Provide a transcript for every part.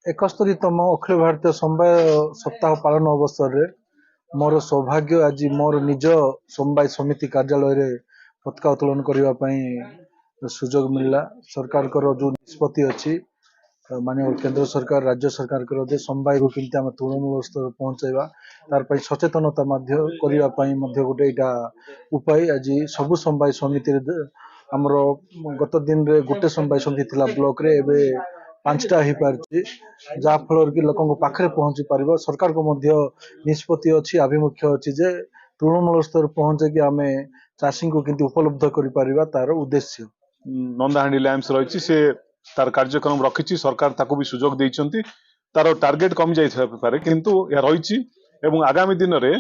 71तम अखिल भारतीय समवाय सप्ताह पालन अवसर रे मोर सौभाग्य आज मोर निज समवाय समिति कार्यालय रे पताका उत्तोलन करने सुजोग मिलला। सरकार जो निष्पत्ति अच्छी माननीय केंद्र सरकार राज्य सरकार समवाय को केमती आम तृणमूल स्तर पहुंचाइबा तार पई सचेतनता करने गोटे उपाय आज सबु समवाय समिति आमर गत दिन रे गोटे समवाय समिति थिला ब्लॉक रे एबे 5टा ही पारछि जहा फल कि लोक पाखे पहुंची पार सरकार को मध्य निष्पत्ति अच्छी आभिमुख्य अच्छी जे तृणमूल स्तर पहुंचे कि आम चाषी को किंतु उपलब्ध कर तार उद्देश्य नंदाहांडी लैंप्स रही से तार कार्यक्रम रखी सरकार ताको भी सुजोग देइचंती तार टार्गेट कमी जाई पारे किंतु या रही एवं आगामी दिन रे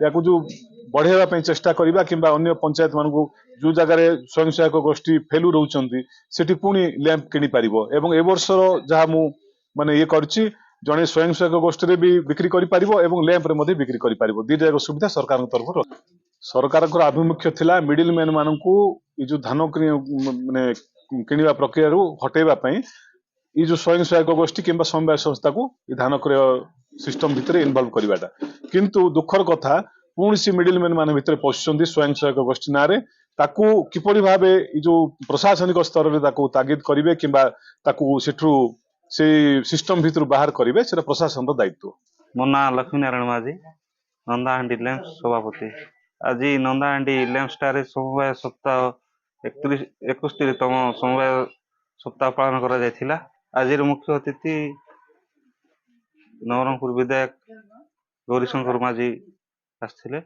या जो बढ़ेवा पे चेष्टा करबा किंबा अन्य पंचायत मान को जो जगह स्वयं सहायक गोष्ठी फेलु रहउचंती सेठी पुणी लैंप किनी पारिबो एवं ए वर्षर जहा मु माने ये करछि जने स्वयं सहायक गोष्ठी रे भी बिक्री करि पारिबो एवं लैंप रे मध्ये बिक्री करि पारिबो दी जाक सुविधा सरकार तरफ सरकार को आभिमुख्य थिला मिडिल मैन मानकू ये जो धान माने किनिबा प्रक्रिया रु हटेबा पई ये जो स्वयं सहायक गोष्ठी किंबा समवाय संस्था को धान क्रय सिस्टम भितर इनवॉल्व करवाटा किंतु दुखर कथा पुणी से मिडिल मैन मान भितर पशुंट स्वयं सहायक गोष्ठी ना ताकू किपरि भाबे जो प्रशासनिक स्तर रे ताकू तागिद करिवे किंबा ताकू सेठु से सिस्टम भितर बाहर करिवे सेटा प्रशासन रो दायित्व। मो ना लक्ष्मी नारायण माझी नंदाहांडी लैंप्स सभापति। आज नंदाहांडी लैंप्स टारे समवाय सप्ताह 31तम समवाय सप्ताह पालन करा जायथिला। आज मुख्य अतिथि नवरंगपुर विधायक गौरीशंकर माझी आसथिले।